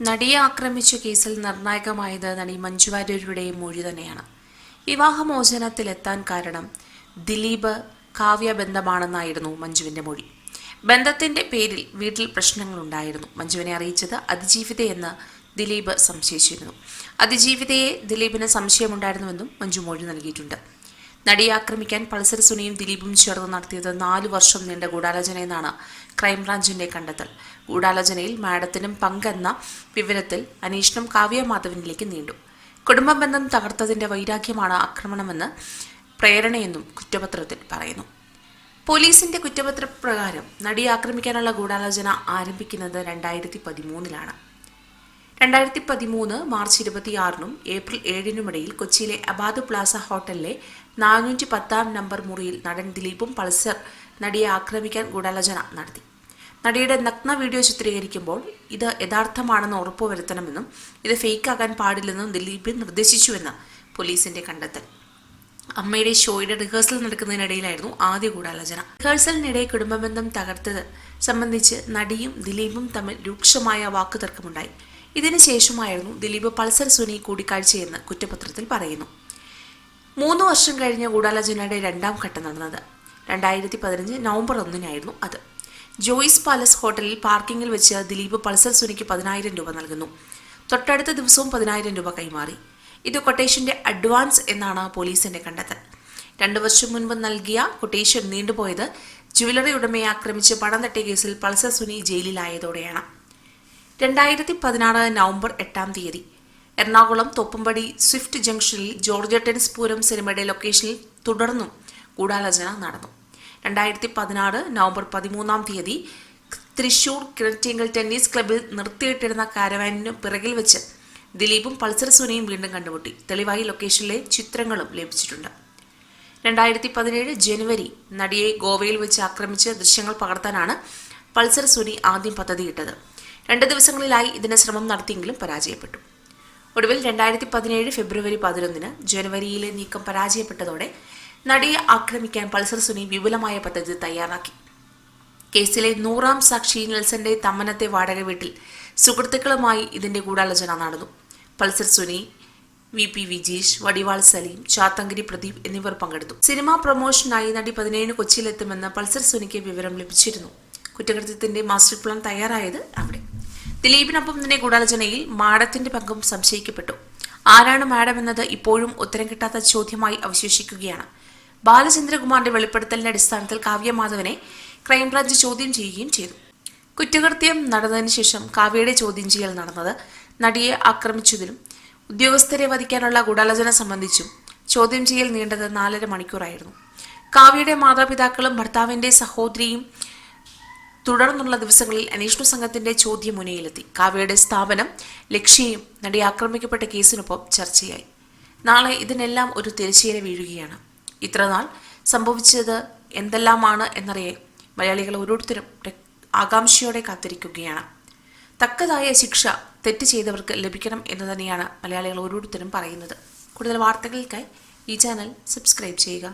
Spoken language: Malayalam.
നടിയെ ആക്രമിച്ച കേസിൽ നിർണായകമായത് നടി മഞ്ജു വാര്യരുടെ മൊഴി തന്നെയാണ്. വിവാഹമോചനത്തിലെത്താൻ കാരണം ദിലീപ് കാവ്യ ബന്ധമാണെന്നായിരുന്നു മഞ്ജുവിന്റെ മൊഴി. ബന്ധത്തിന്റെ പേരിൽ വീട്ടിൽ പ്രശ്നങ്ങളുണ്ടായിരുന്നു. മഞ്ജുവിനെ അറിയിച്ചത് അതിജീവിതയെന്ന് ദിലീപ് സംശയിച്ചിരുന്നു. അതിജീവിതയെ ദിലീപിന് സംശയമുണ്ടായിരുന്നുവെന്നും മഞ്ജു മൊഴി നൽകിയിട്ടുണ്ട്. നടിയെ ആക്രമിക്കാൻ പൾസർ സുനിയും ദിലീപും ചേർന്ന് നടത്തിയത് 4 വർഷം നീണ്ട ഗൂഢാലോചനയെന്നാണ് ക്രൈംബ്രാഞ്ചിന്റെ കണ്ടെത്തൽ. ഗൂഢാലോചനയിൽ മാഡത്തിനും പങ്കെന്ന വിവരത്തിൽ അന്വേഷണം കാവ്യ മാധവനിലേക്ക് നീണ്ടു. കുടുംബ ബന്ധം തകർത്തതിന്റെ വൈരാഗ്യമാണ് ആക്രമണമെന്ന് പ്രേരണയെന്നും കുറ്റപത്രത്തിൽ പറയുന്നു. പോലീസിന്റെ കുറ്റപത്രപ്രകാരം നടിയെ ആക്രമിക്കാനുള്ള ഗൂഢാലോചന ആരംഭിക്കുന്നത് 2013-ലാണ്. 2013 മാർച്ച് 26-നും ഏപ്രിൽ 7-നുമിടയിൽ കൊച്ചിയിലെ അബാദ് പ്ലാസ ഹോട്ടലിലെ 410-ാം നമ്പർ മുറിയിൽ നടൻ ദിലീപും പൾസർ നടിയെ ആക്രമിക്കാൻ ഗൂഢാലോചന നടത്തി. നടിയുടെ നഗ്ന വീഡിയോ ചിത്രീകരിക്കുമ്പോൾ ഇത് യഥാർത്ഥമാണെന്ന് ഉറപ്പുവരുത്തണമെന്നും ഇത് ഫേക്കാകാൻ പാടില്ലെന്നും ദിലീപ് നിർദ്ദേശിച്ചുവെന്ന് പോലീസിന്റെ കണ്ടെത്തൽ. അമ്മയുടെ ഷോയുടെ റിഹേഴ്സൽ നടക്കുന്നതിനിടയിലായിരുന്നു ആദ്യ ഗൂഢാലോചന. റിഹേഴ്സലിനിടെ കുടുംബബന്ധം തകർത്തത് സംബന്ധിച്ച് നടിയും ദിലീപും തമ്മിൽ രൂക്ഷമായ വാക്കുതർക്കമുണ്ടായി. ഇതിനുശേഷമായിരുന്നു ദിലീപ് പൾസർ സുനി കൂടിക്കാഴ്ചയെന്ന് കുറ്റപത്രത്തിൽ പറയുന്നു. 3 വർഷം കഴിഞ്ഞ ഗൂഢാലോചനയുടെ 2ാം ഘട്ടം നടന്നത് 2015 നവംബർ 1-നായിരുന്നു. അത് ജോയിസ് പാലസ് ഹോട്ടലിൽ പാർക്കിങ്ങിൽ വെച്ച് ദിലീപ് പൾസർ സുനിക്ക് 10,000 രൂപ നൽകുന്നു. തൊട്ടടുത്ത ദിവസവും 10,000 രൂപ കൈമാറി. ഇത് കൊട്ടേഷന്റെ അഡ്വാൻസ് എന്നാണ് പോലീസിന്റെ കണ്ടെത്തൽ. 2 വർഷം മുൻപ് നൽകിയ കൊട്ടേഷൻ നീണ്ടുപോയത് ജ്വല്ലറി ഉടമയെ ആക്രമിച്ച് പണം തട്ടിയ കേസിൽ പൾസർ സുനി ജയിലിലായതോടെയാണ്. 2016 നവംബർ 8-ാം തീയതി എറണാകുളം തോപ്പുംപടി സ്വിഫ്റ്റ് ജംഗ്ഷനിൽ ജോർജ് ടെനിസ് പൂരം സിനിമയുടെ ലൊക്കേഷനിൽ തുടർന്നും ഗൂഢാലോചന നടന്നു. 2016 നവംബർ 13-ാം തീയതി തൃശൂർ കിഴറ്റിങ്കൽ ടെന്നീസ് ക്ലബിൽ നിർത്തിയിട്ടിരുന്ന കാരവാനിന് പിറകിൽ വെച്ച് ദിലീപും പൾസർ സുനിയും വീണ്ടും കണ്ടുമുട്ടി. തെളിവായി ലൊക്കേഷനിലെ ചിത്രങ്ങളും ലഭിച്ചിട്ടുണ്ട്. 2017 ജനുവരി നടിയെ ഗോവയിൽ വെച്ച് ആക്രമിച്ച് ദൃശ്യങ്ങൾ പകർത്താനാണ് പൾസർ സുനി ആദ്യം പദ്ധതിയിട്ടത്. 2 ദിവസങ്ങളിലായി ഇതിന് ശ്രമം നടത്തിയെങ്കിലും പരാജയപ്പെട്ടു. ഒടുവിൽ 2017 ഫെബ്രുവരി 11-ന് ജനുവരിയിലെ നീക്കം പരാജയപ്പെട്ടതോടെ നടിയെ ആക്രമിക്കാൻ പൾസർ സുനി വിപുലമായ പദ്ധതി തയ്യാറാക്കി. കേസിലെ 100-ാം സാക്ഷി നെൽസന്റെ തമ്മനത്തെ വാടക വീട്ടിൽ സുഹൃത്തുക്കളുമായി ഇതിന്റെ ഗൂഢാലോചന നടന്നു. പൾസർ സുനി, VP വിജീഷ്, വടിവാൾ സലീം, ചാത്തങ്കരി പ്രദീപ് എന്നിവർ പങ്കെടുത്തു. സിനിമാ പ്രൊമോഷനായി നടി 17-ന് കൊച്ചിയിലെത്തുമെന്ന് പൾസർ സുനിക്ക് വിവരം ലഭിച്ചിരുന്നു. കുറ്റകൃത്യത്തിന്റെ മാസ്റ്റർ പ്ലാൻ തയ്യാറായത് അവിടെ. ദിലീപിനൊപ്പം തന്നെ ഗൂഢാലോചനയിൽ മാഡത്തിന്റെ പങ്കും സംശയിക്കപ്പെട്ടു. ആരാണ് മാഡം എന്നത് ഇപ്പോഴും ഉത്തരം കിട്ടാത്ത ചോദ്യമായി അവശേഷിക്കുകയാണ്. ബാലചന്ദ്രകുമാറിന്റെ വെളിപ്പെടുത്തലിന്റെ അടിസ്ഥാനത്തിൽ കാവ്യ മാധവനെ ക്രൈംബ്രാഞ്ച് ചോദ്യം ചെയ്യുകയും ചെയ്തു. കുറ്റകൃത്യം നടന്നതിന് ശേഷം കാവ്യയുടെ ചോദ്യം ചെയ്യൽ നടന്നത് നടിയെ ആക്രമിച്ചതിലും ഉദ്യോഗസ്ഥരെ വധിക്കാനുള്ള ഗൂഢാലോചന സംബന്ധിച്ചും ചോദ്യം ചെയ്യൽ നീണ്ടത് 4.5 മണിക്കൂറായിരുന്നു. കാവ്യയുടെ മാതാപിതാക്കളും ഭർത്താവിന്റെ സഹോദരിയും തുടർന്നുള്ള ദിവസങ്ങളിൽ അന്വേഷണ സംഘത്തിന്റെ ചോദ്യമുനയിലെത്തി. കാവ്യയുടെ സ്ഥാപനം ലക്ഷ്യയും നടി ആക്രമിക്കപ്പെട്ട കേസിനൊപ്പം ചർച്ചയായി. നാളെ ഇതിനെല്ലാം ഒരു തിരശ്ശീല വീഴുകയാണ്. ഇത്രനാൾ സംഭവിച്ചത് എന്തെല്ലാമാണ് എന്നറിയാൻ മലയാളികൾ ഓരോരുത്തരും ആകാംക്ഷയോടെ കാത്തിരിക്കുകയാണ്. തക്കതായ ശിക്ഷ തെറ്റ് ചെയ്തവർക്ക് ലഭിക്കണം എന്ന് തന്നെയാണ് മലയാളികൾ ഓരോരുത്തരും പറയുന്നത്. കൂടുതൽ വാർത്തകൾക്കായി ഈ ചാനൽ സബ്സ്ക്രൈബ് ചെയ്യുക.